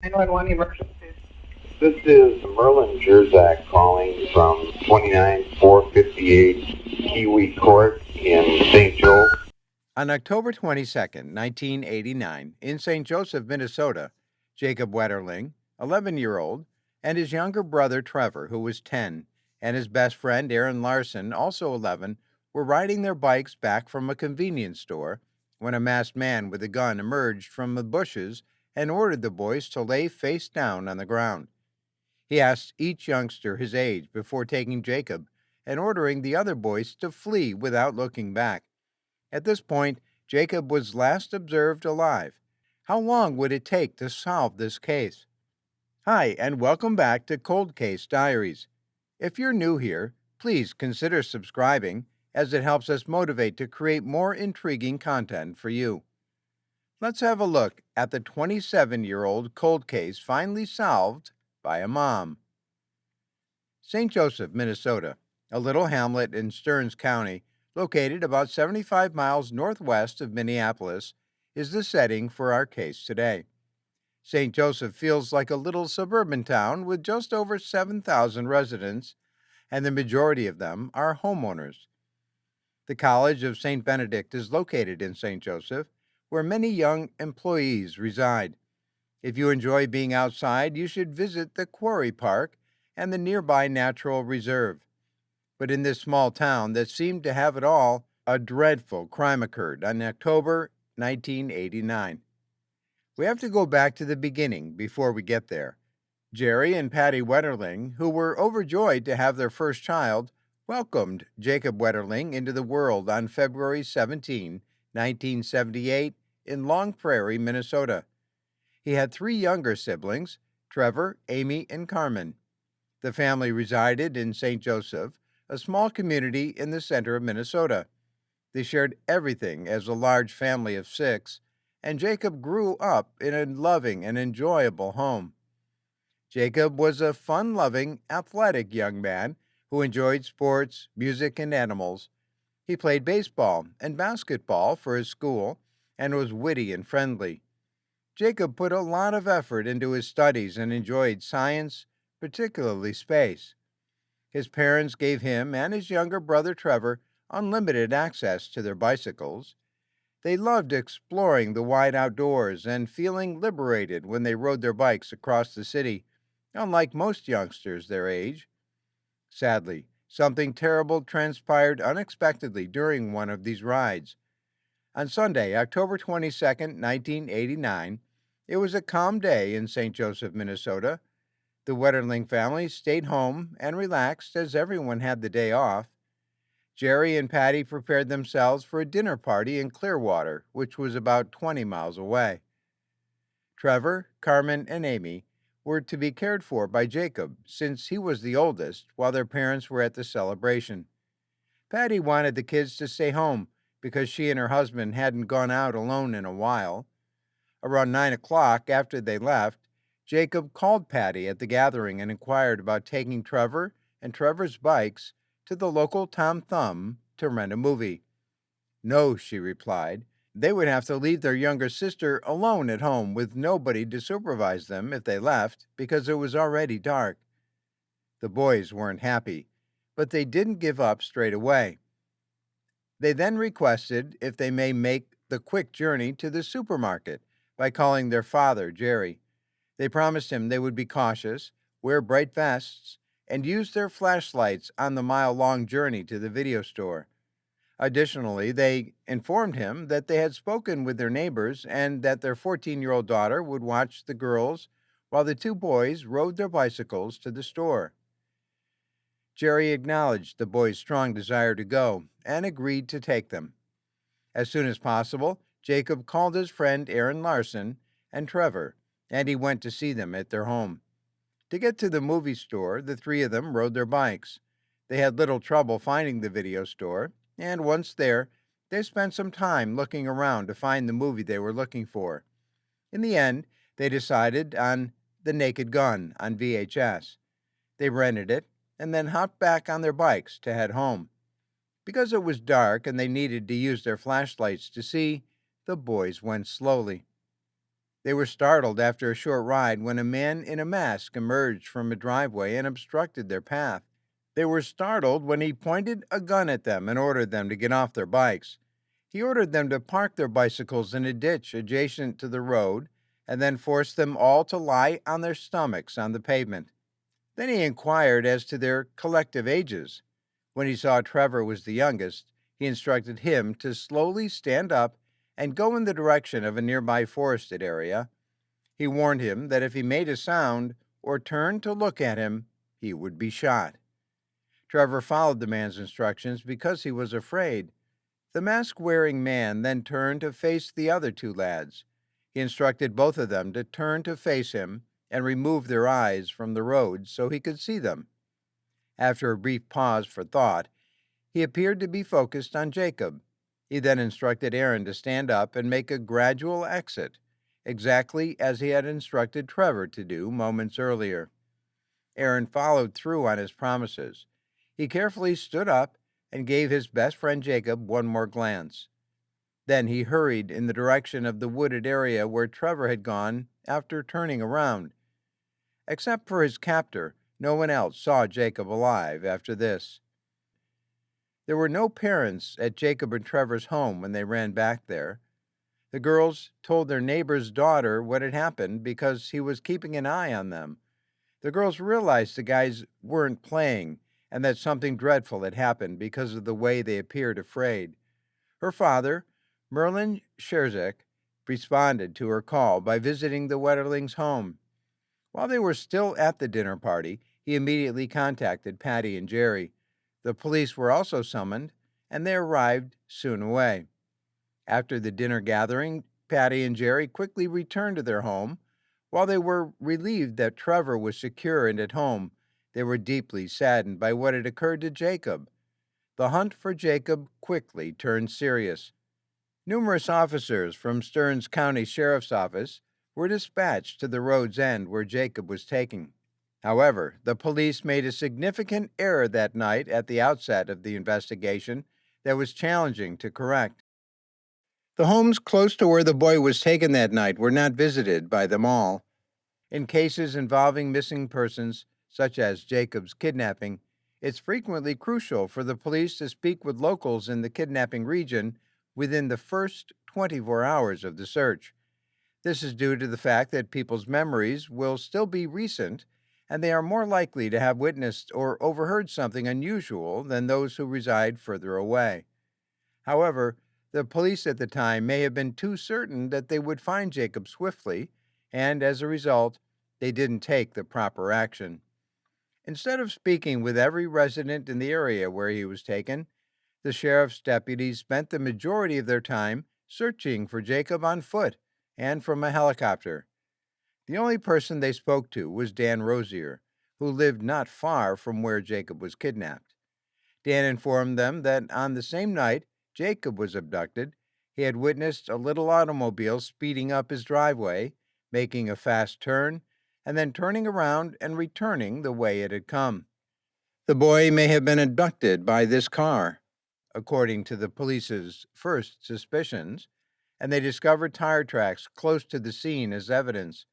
911 emergency. This is Merlin Jerzak calling from 29458 Kiwi Court in St. Joe. On October 22nd, 1989, in St. Joseph, Minnesota, Jacob Wetterling, 11-year-old, and his younger brother Trevor, who was 10, and his best friend Aaron Larson, also 11, were riding their bikes back from a convenience store when a masked man with a gun emerged from the bushes and ordered the boys to lay face down on the ground. He asked each youngster his age before taking Jacob and ordering the other boys to flee without looking back. At this point, Jacob was last observed alive. How long would it take to solve this case? Hi, and welcome back to Cold Case Diaries. If you're new here, please consider subscribing, as it helps us motivate to create more intriguing content for you. Let's have a look at the 27-year-old cold case finally solved by a mom. St. Joseph, Minnesota, a little hamlet in Stearns County, located about 75 miles northwest of Minneapolis, is the setting for our case today. St. Joseph feels like a little suburban town with just over 7,000 residents, and the majority of them are homeowners. The College of St. Benedict is located in St. Joseph, where many young employees reside. If you enjoy being outside, you should visit the Quarry Park and the nearby Natural Reserve. But in this small town that seemed to have it all, a dreadful crime occurred on October 1989. We have to go back to the beginning before we get there. Jerry and Patty Wetterling, who were overjoyed to have their first child, welcomed Jacob Wetterling into the world on February 17, 1978, in Long Prairie, Minnesota. He had three younger siblings, Trevor, Amy, and Carmen. The family resided in St. Joseph, a small community in the center of Minnesota. They shared everything as a large family of six, and Jacob grew up in a loving and enjoyable home. Jacob was a fun loving, athletic young man who enjoyed sports, music, and animals. He played baseball and basketball for his school and was witty and friendly. Jacob put a lot of effort into his studies and enjoyed science, particularly space. His parents gave him and his younger brother Trevor unlimited access to their bicycles. They loved exploring the wide outdoors and feeling liberated when they rode their bikes across the city, unlike most youngsters their age. Sadly, something terrible transpired unexpectedly during one of these rides. On Sunday, October 22nd, 1989, it was a calm day in St. Joseph, Minnesota. The Wetterling family stayed home and relaxed as everyone had the day off. Jerry and Patty prepared themselves for a dinner party in Clearwater, which was about 20 miles away. Trevor, Carmen, and Amy were to be cared for by Jacob, since he was the oldest, while their parents were at the celebration. Patty wanted the kids to stay home because she and her husband hadn't gone out alone in a while. Around 9 o'clock, after they left, Jacob called Patty at the gathering and inquired about taking Trevor and Trevor's bikes to the local Tom Thumb to rent a movie. No, she replied. They would have to leave their younger sister alone at home with nobody to supervise them if they left because it was already dark. The boys weren't happy, but they didn't give up straight away. They then requested if they may make the quick journey to the supermarket by calling their father, Jerry. They promised him they would be cautious, wear bright vests, and use their flashlights on the mile-long journey to the video store. Additionally, they informed him that they had spoken with their neighbors and that their 14-year-old daughter would watch the girls while the two boys rode their bicycles to the store. Jerry acknowledged the boys' strong desire to go and agreed to take them. As soon as possible, Jacob called his friend Aaron Larson and Trevor, and he went to see them at their home. To get to the movie store, the three of them rode their bikes. They had little trouble finding the video store, and once there, they spent some time looking around to find the movie they were looking for. In the end, they decided on The Naked Gun on VHS. They rented it and then hopped back on their bikes to head home. Because it was dark and they needed to use their flashlights to see, the boys went slowly. They were startled after a short ride when a man in a mask emerged from a driveway and obstructed their path. They were startled when he pointed a gun at them and ordered them to get off their bikes. He ordered them to park their bicycles in a ditch adjacent to the road and then forced them all to lie on their stomachs on the pavement. Then he inquired as to their collective ages. When he saw Trevor was the youngest, he instructed him to slowly stand up and go in the direction of a nearby forested area. He warned him that if he made a sound or turned to look at him, he would be shot. Trevor followed the man's instructions because he was afraid. The mask-wearing man then turned to face the other two lads. He instructed both of them to turn to face him and remove their eyes from the road so he could see them. After a brief pause for thought, he appeared to be focused on Jacob. He then instructed Aaron to stand up and make a gradual exit, exactly as he had instructed Trevor to do moments earlier. Aaron followed through on his promises. He carefully stood up and gave his best friend Jacob one more glance. Then he hurried in the direction of the wooded area where Trevor had gone after turning around. Except for his captor, no one else saw Jacob alive after this. There were no parents at Jacob and Trevor's home when they ran back there. The girls told their neighbor's daughter what had happened because he was keeping an eye on them. The girls realized the guys weren't playing and that something dreadful had happened because of the way they appeared afraid. Her father, Merlin Scherzek, responded to her call by visiting the Wetterlings' home. While they were still at the dinner party, he immediately contacted Patty and Jerry. The police were also summoned, and they arrived soon away. After the dinner gathering, Patty and Jerry quickly returned to their home. While they were relieved that Trevor was secure and at home, they were deeply saddened by what had occurred to Jacob. The hunt for Jacob quickly turned serious. Numerous officers from Stearns County Sheriff's Office were dispatched to the road's end where Jacob was taken. However, the police made a significant error that night at the outset of the investigation that was challenging to correct. The homes close to where the boy was taken that night were not visited by them all. In cases involving missing persons, such as Jacob's kidnapping, it's frequently crucial for the police to speak with locals in the kidnapping region within the first 24 hours of the search. This is due to the fact that people's memories will still be recent, and they are more likely to have witnessed or overheard something unusual than those who reside further away. However, the police at the time may have been too certain that they would find Jacob swiftly, and as a result, they didn't take the proper action. Instead of speaking with every resident in the area where he was taken, the sheriff's deputies spent the majority of their time searching for Jacob on foot and from a helicopter. The only person they spoke to was Dan Rosier, who lived not far from where Jacob was kidnapped. Dan informed them that on the same night Jacob was abducted, he had witnessed a little automobile speeding up his driveway, making a fast turn, and then turning around and returning the way it had come. The boy may have been abducted by this car, according to the police's first suspicions, and they discovered tire tracks close to the scene as evidence.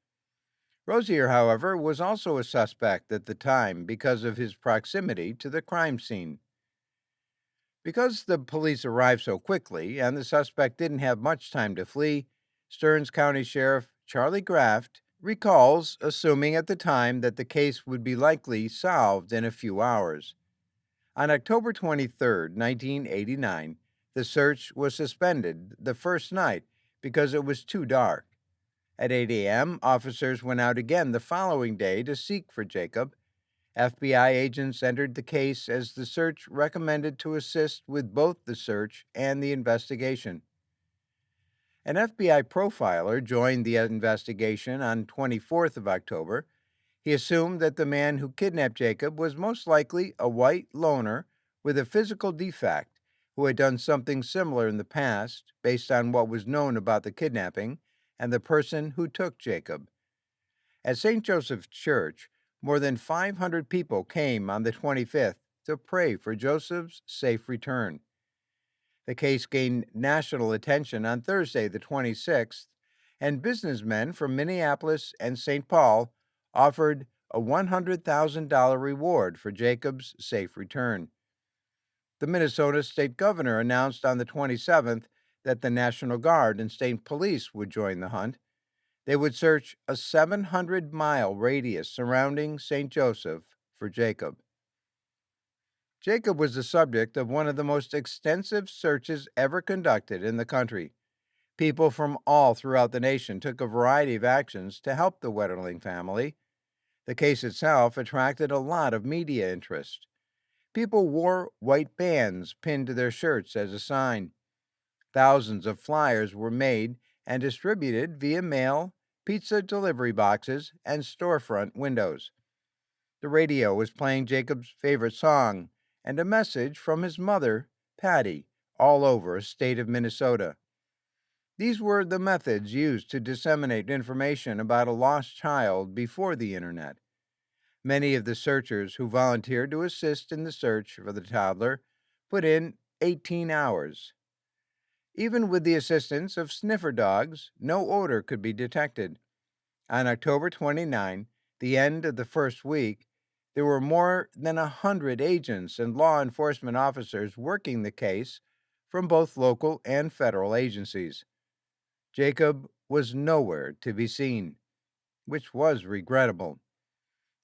Rosier, however, was also a suspect at the time because of his proximity to the crime scene. Because the police arrived so quickly and the suspect didn't have much time to flee, Stearns County Sheriff Charlie Graft recalls assuming at the time that the case would be likely solved in a few hours. On October 23, 1989, the search was suspended the first night because it was too dark. At 8 a.m., officers went out again the following day to seek for Jacob. FBI agents entered the case as the search recommended to assist with both the search and the investigation. An FBI profiler joined the investigation on 24th of October. He assumed that the man who kidnapped Jacob was most likely a white loner with a physical defect who had done something similar in the past based on what was known about the kidnapping and the person who took Jacob. At St. Joseph's Church, more than 500 people came on the 25th to pray for Joseph's safe return. The case gained national attention on Thursday, the 26th, and businessmen from Minneapolis and St. Paul offered a $100,000 reward for Jacob's safe return. The Minnesota state governor announced on the 27th that the National Guard and state police would join the hunt. They would search a 700-mile radius surrounding St. Joseph for Jacob. Jacob was the subject of one of the most extensive searches ever conducted in the country. People from all throughout the nation took a variety of actions to help the Wetterling family. The case itself attracted a lot of media interest. People wore white bands pinned to their shirts as a sign. Thousands of flyers were made and distributed via mail, pizza delivery boxes, and storefront windows. The radio was playing Jacob's favorite song and a message from his mother, Patty, all over the state of Minnesota. These were the methods used to disseminate information about a lost child before the internet. Many of the searchers who volunteered to assist in the search for the toddler put in 18 hours. Even with the assistance of sniffer dogs, no odor could be detected. On October 29, the end of the first week, there were more than 100 agents and law enforcement officers working the case from both local and federal agencies. Jacob was nowhere to be seen, which was regrettable.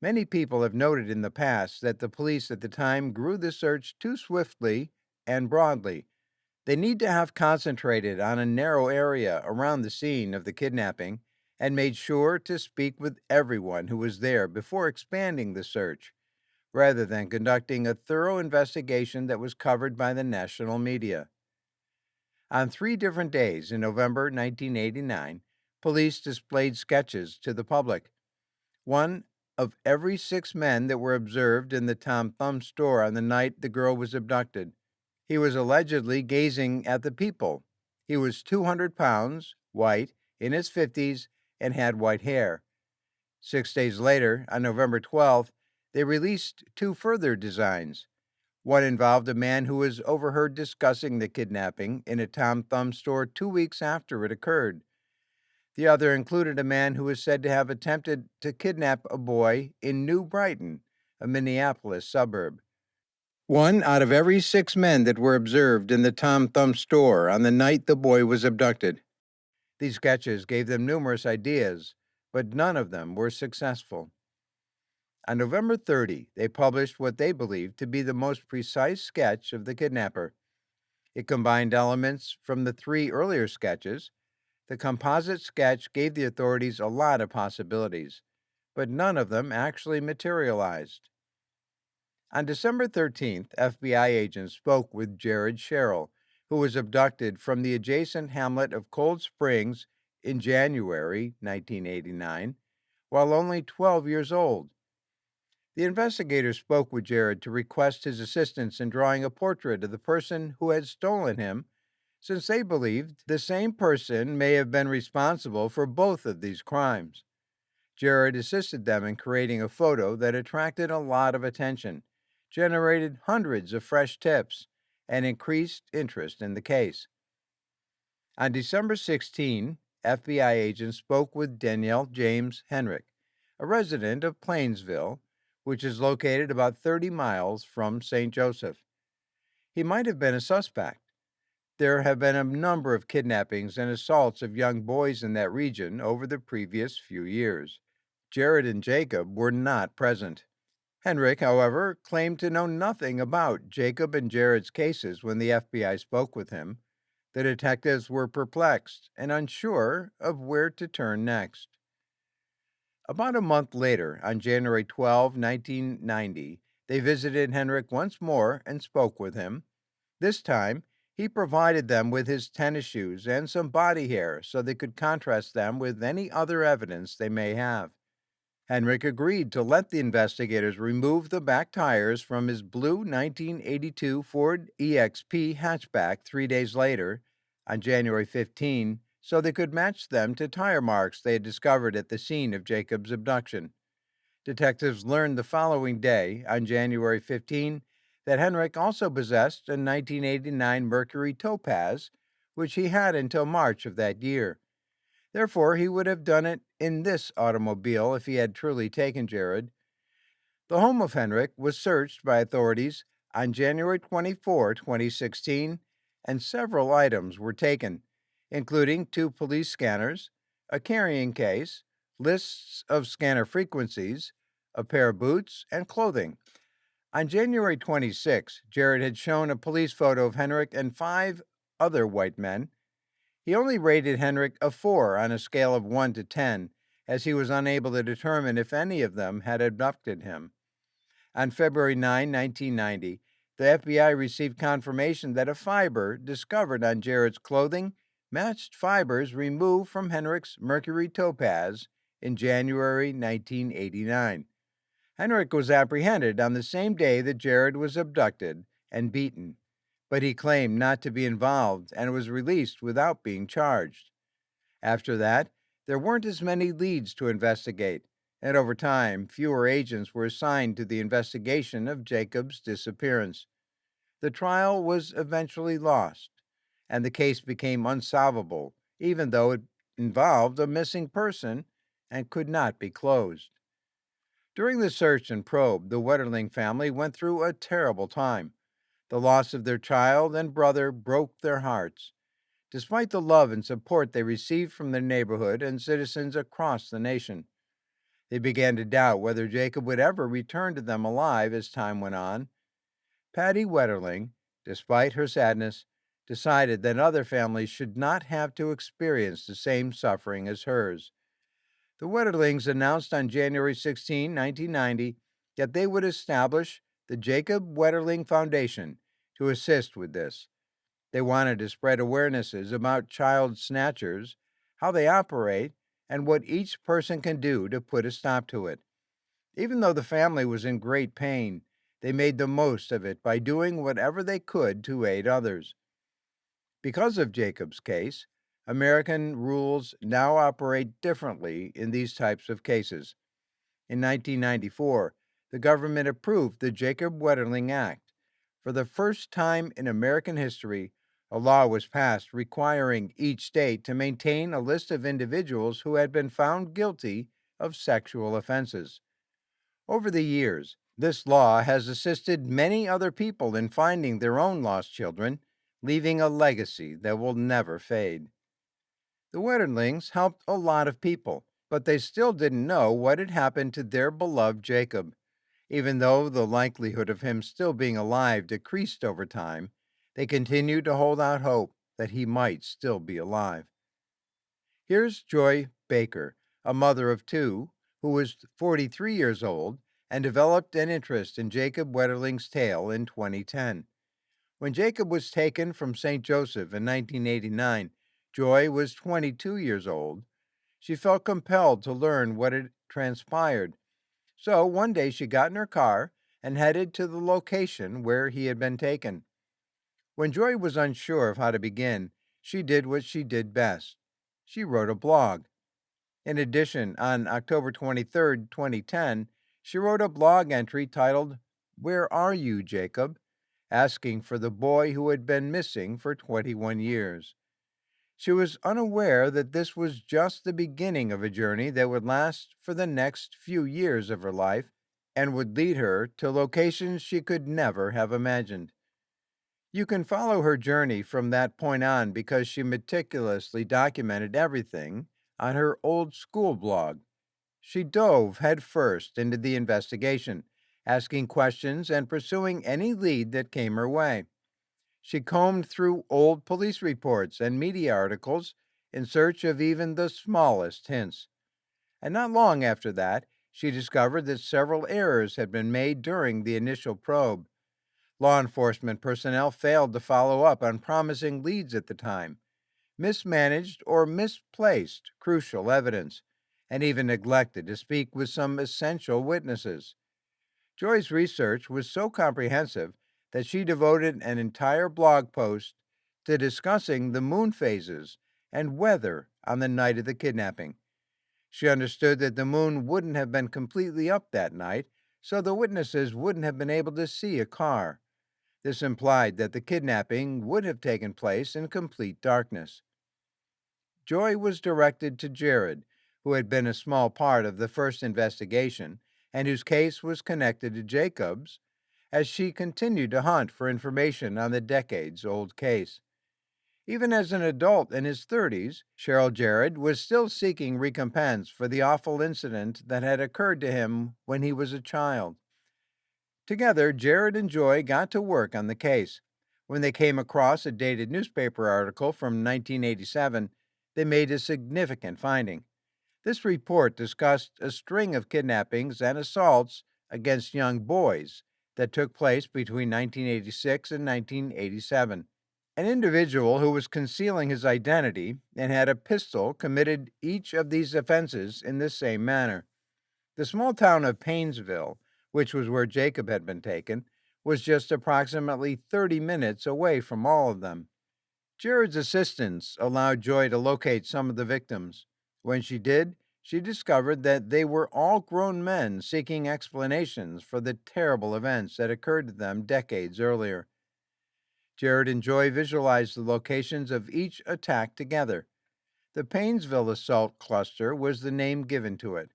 Many people have noted in the past that the police at the time grew the search too swiftly and broadly. They need to have concentrated on a narrow area around the scene of the kidnapping and made sure to speak with everyone who was there before expanding the search, rather than conducting a thorough investigation that was covered by the national media. On 3 different days in November 1989, police displayed sketches to the public. One of every 6 men that were observed in the Tom Thumb store on the night the girl was abducted. He was allegedly gazing at the people. He was 200 pounds, white, in his 50s, and had white hair. 6 days later, on November 12th, they released 2 further designs. One involved a man who was overheard discussing the kidnapping in a Tom Thumb store 2 weeks after it occurred. The other included a man who was said to have attempted to kidnap a boy in New Brighton, a Minneapolis suburb. 1 out of every 6 men that were observed in the Tom Thumb store on the night the boy was abducted. These sketches gave them numerous ideas, but none of them were successful. On November 30, they published what they believed to be the most precise sketch of the kidnapper. It combined elements from the 3 earlier sketches. The composite sketch gave the authorities a lot of possibilities, but none of them actually materialized. On December 13th, FBI agents spoke with Jared Sherrill, who was abducted from the adjacent hamlet of Cold Springs in January 1989, while only 12 years old. The investigators spoke with Jared to request his assistance in drawing a portrait of the person who had stolen him, since they believed the same person may have been responsible for both of these crimes. Jared assisted them in creating a photo that attracted a lot of attention, generated hundreds of fresh tips, and increased interest in the case. On December 16, FBI agents spoke with Danielle James Henrik, a resident of Plainsville, which is located about 30 miles from St. Joseph. He might have been a suspect. There have been a number of kidnappings and assaults of young boys in that region over the previous few years. Jared and Jacob were not present. Henrik, however, claimed to know nothing about Jacob and Jared's cases when the FBI spoke with him. The detectives were perplexed and unsure of where to turn next. About a month later, on January 12, 1990, they visited Henrik once more and spoke with him. This time, he provided them with his tennis shoes and some body hair so they could contrast them with any other evidence they may have. Henrik agreed to let the investigators remove the back tires from his blue 1982 Ford EXP hatchback 3 days later, on January 15, so they could match them to tire marks they had discovered at the scene of Jacob's abduction. Detectives learned the following day, on January 15, that Henrik also possessed a 1989 Mercury Topaz, which he had until March of that year. Therefore, he would have done it in this automobile if he had truly taken Jared. The home of Henrik was searched by authorities on January 24, 2016, and several items were taken, including two police scanners, a carrying case, lists of scanner frequencies, a pair of boots, and clothing. On January 26, Jared had shown a police photo of Henrik and five other white men. He only rated Henrik a 4 on a scale of 1 to 10, as he was unable to determine if any of them had abducted him. On February 9, 1990, the FBI received confirmation that a fiber discovered on Jared's clothing matched fibers removed from Henrik's Mercury Topaz in January 1989. Henrik was apprehended on the same day that Jared was abducted and beaten, but he claimed not to be involved and was released without being charged. After that, there weren't as many leads to investigate, and over time, fewer agents were assigned to the investigation of Jacob's disappearance. The trial was eventually lost, and the case became unsolvable, even though it involved a missing person and could not be closed. During the search and probe, the Wetterling family went through a terrible time. The loss of their child and brother broke their hearts. Despite the love and support they received from their neighborhood and citizens across the nation, they began to doubt whether Jacob would ever return to them alive as time went on. Patty Wetterling, despite her sadness, decided that other families should not have to experience the same suffering as hers. The Wetterlings announced on January 16, 1990, that they would establish the Jacob Wetterling Foundation to assist with this. They wanted to spread awarenesses about child snatchers, how they operate, and what each person can do to put a stop to it. Even though the family was in great pain, they made the most of it by doing whatever they could to aid others. Because of Jacob's case, American rules now operate differently in these types of cases. In 1994, the government approved the Jacob Wetterling Act. For the first time in American history, a law was passed requiring each state to maintain a list of individuals who had been found guilty of sexual offenses. Over the years, this law has assisted many other people in finding their own lost children, leaving a legacy that will never fade. The Wetterlings helped a lot of people, but they still didn't know what had happened to their beloved Jacob. Even though the likelihood of him still being alive decreased over time, they continued to hold out hope that he might still be alive. Here's Joy Baker, a mother of two, who was 43 years old and developed an interest in Jacob Wetterling's tale in 2010. When Jacob was taken from St. Joseph in 1989, Joy was 22 years old. She felt compelled to learn what had transpired. So one day she got in her car and headed to the location where he had been taken. When Joy was unsure of how to begin, she did what she did best. She wrote a blog. In addition, on October 23, 2010, she wrote a blog entry titled, "Where Are You, Jacob?" asking for the boy who had been missing for 21 years. She was unaware that this was just the beginning of a journey that would last for the next few years of her life and would lead her to locations she could never have imagined. You can follow her journey from that point on because she meticulously documented everything on her old school blog. She dove headfirst into the investigation, asking questions and pursuing any lead that came her way. She combed through old police reports and media articles in search of even the smallest hints. And not long after that, she discovered that several errors had been made during the initial probe. Law enforcement personnel failed to follow up on promising leads at the time, mismanaged or misplaced crucial evidence, and even neglected to speak with some essential witnesses. Joy's research was so comprehensive that she devoted an entire blog post to discussing the moon phases and weather on the night of the kidnapping. She understood that the moon wouldn't have been completely up that night, so the witnesses wouldn't have been able to see a car. This implied that the kidnapping would have taken place in complete darkness. Joy was directed to Jared, who had been a small part of the first investigation and whose case was connected to Jacob's, as she continued to hunt for information on the decades old case. Even as an adult in his 30s, Cheryl Jared was still seeking recompense for the awful incident that had occurred to him when he was a child. Together, Jared and Joy got to work on the case. When they came across a dated newspaper article from 1987, they made a significant finding. This report discussed a string of kidnappings and assaults against young boys that took place between 1986 and 1987. An individual who was concealing his identity and had a pistol committed each of these offenses in this same manner. The small town of Painesville, which was where Jacob had been taken, was just approximately 30 minutes away from all of them. Jared's assistance allowed Joy to locate some of the victims. When she did, she discovered that they were all grown men seeking explanations for the terrible events that occurred to them decades earlier. Jared and Joy visualized the locations of each attack together. The Painesville assault cluster was the name given to it.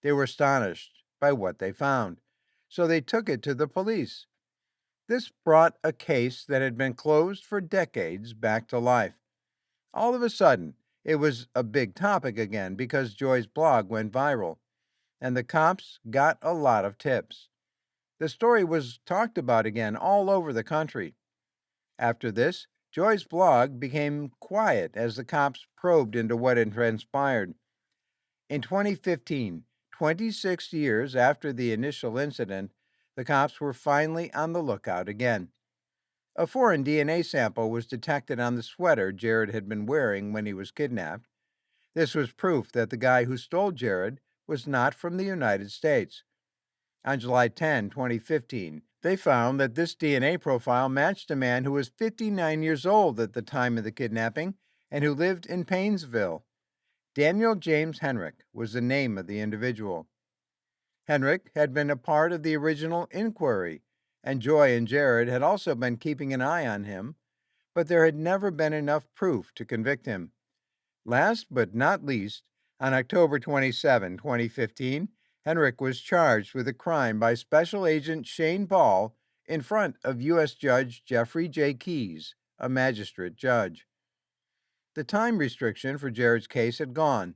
They were astonished by what they found, so they took it to the police. This brought a case that had been closed for decades back to life. All of a sudden, it was a big topic again because Joy's blog went viral, and the cops got a lot of tips. The story was talked about again all over the country. After this, Joy's blog became quiet as the cops probed into what had transpired. In 2015, 26 years after the initial incident, the cops were finally on the lookout again. A foreign DNA sample was detected on the sweater Jared had been wearing when he was kidnapped. This was proof that the guy who stole Jared was not from the United States. On July 10, 2015, they found that this DNA profile matched a man who was 59 years old at the time of the kidnapping and who lived in Painesville. Daniel James Henrik was the name of the individual. Henrik had been a part of the original inquiry, and Joy and Jared had also been keeping an eye on him, but there had never been enough proof to convict him. Last but not least, on October 27, 2015, Henrik was charged with a crime by Special Agent Shane Ball in front of U.S. Judge Jeffrey J. Keyes, a magistrate judge. The time restriction for Jared's case had gone,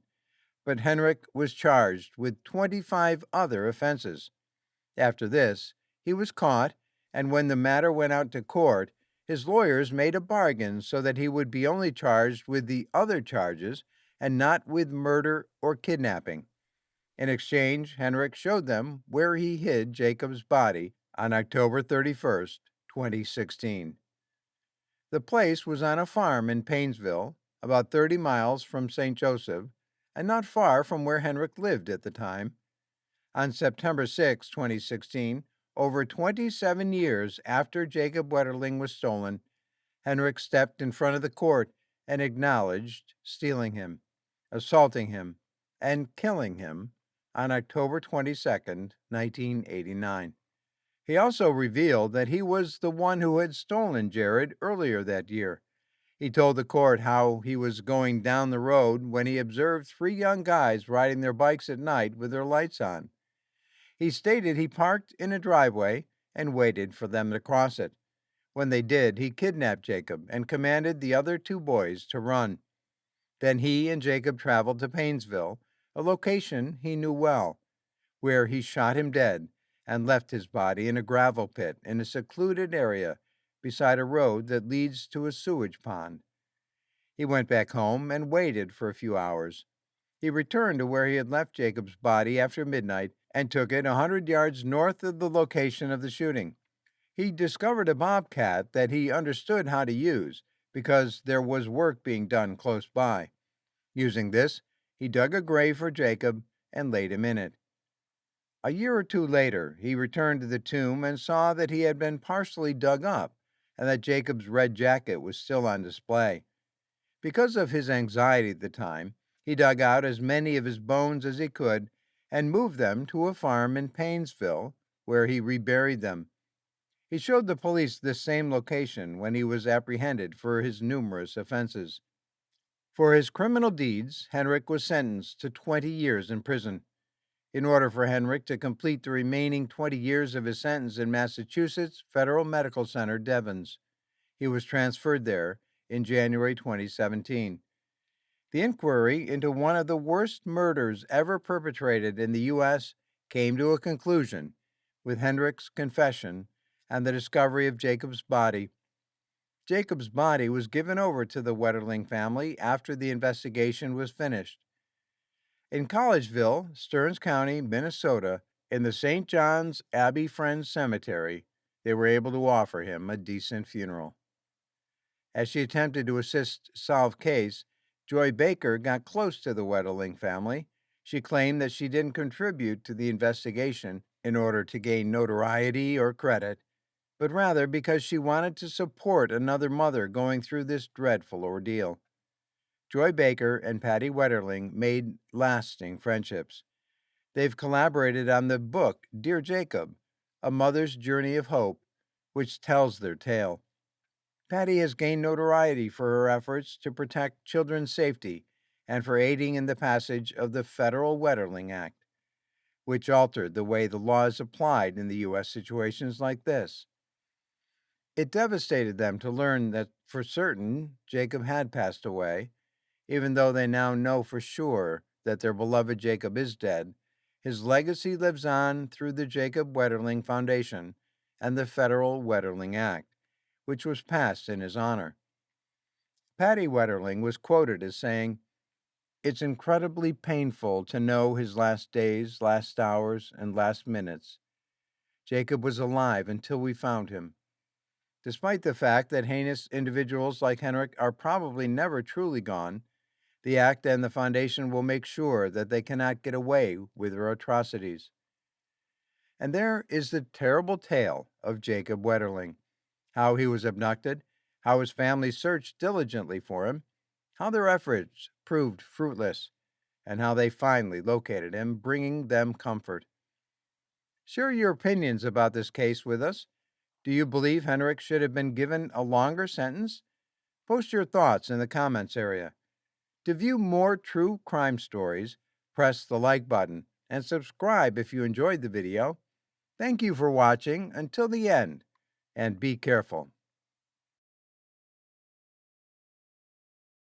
but Henrik was charged with 25 other offenses. After this, he was caught, and when the matter went out to court, his lawyers made a bargain so that he would be only charged with the other charges and not with murder or kidnapping. In exchange, Henrik showed them where he hid Jacob's body on October 31st, 2016. The place was on a farm in Painesville, about 30 miles from St. Joseph, and not far from where Henrik lived at the time. On September 6, 2016, over 27 years after Jacob Wetterling was stolen, Henrik stepped in front of the court and acknowledged stealing him, assaulting him, and killing him on October 22, 1989. He also revealed that he was the one who had stolen Jared earlier that year. He told the court how he was going down the road when he observed three young guys riding their bikes at night with their lights on. He stated he parked in a driveway and waited for them to cross it. When they did, he kidnapped Jacob and commanded the other two boys to run. Then he and Jacob traveled to Painesville, a location he knew well, where he shot him dead and left his body in a gravel pit in a secluded area beside a road that leads to a sewage pond. He went back home and waited for a few hours. He returned to where he had left Jacob's body after midnight and took it 100 yards north of the location of the shooting. He discovered a bobcat that he understood how to use because there was work being done close by. Using this, he dug a grave for Jacob and laid him in it. A year or two later, he returned to the tomb and saw that he had been partially dug up and that Jacob's red jacket was still on display. Because of his anxiety at the time, he dug out as many of his bones as he could and moved them to a farm in Painesville, where he reburied them. He showed the police this same location when he was apprehended for his numerous offenses. For his criminal deeds, Henrik was sentenced to 20 years in prison. In order for Henrik to complete the remaining 20 years of his sentence in Massachusetts Federal Medical Center, Devons, he was transferred there in January 2017. The inquiry into one of the worst murders ever perpetrated in the U.S. came to a conclusion with Henrik's confession and the discovery of Jacob's body. Jacob's body was given over to the Wetterling family after the investigation was finished. In Collegeville, Stearns County, Minnesota, in the St. John's Abbey Friends Cemetery, they were able to offer him a decent funeral. As she attempted to assist solve case, Joy Baker got close to the Wetterling family. She claimed that she didn't contribute to the investigation in order to gain notoriety or credit, but rather because she wanted to support another mother going through this dreadful ordeal. Joy Baker and Patty Wetterling made lasting friendships. They've collaborated on the book Dear Jacob, A Mother's Journey of Hope, which tells their tale. Patty has gained notoriety for her efforts to protect children's safety and for aiding in the passage of the Federal Wetterling Act, which altered the way the law is applied in the U.S. situations like this. It devastated them to learn that for certain Jacob had passed away, even though they now know for sure that their beloved Jacob is dead. His legacy lives on through the Jacob Wetterling Foundation and the Federal Wetterling Act, which was passed in his honor. Patty Wetterling was quoted as saying, "It's incredibly painful to know his last days, last hours, and last minutes. Jacob was alive until we found him." Despite the fact that heinous individuals like Henrik are probably never truly gone, the Act and the Foundation will make sure that they cannot get away with their atrocities. And there is the terrible tale of Jacob Wetterling, how he was abducted, how his family searched diligently for him, how their efforts proved fruitless, and how they finally located him, bringing them comfort. Share your opinions about this case with us. Do you believe Henrik should have been given a longer sentence? Post your thoughts in the comments area. To view more true crime stories, press the like button and subscribe if you enjoyed the video. Thank you for watching until the end, and be careful.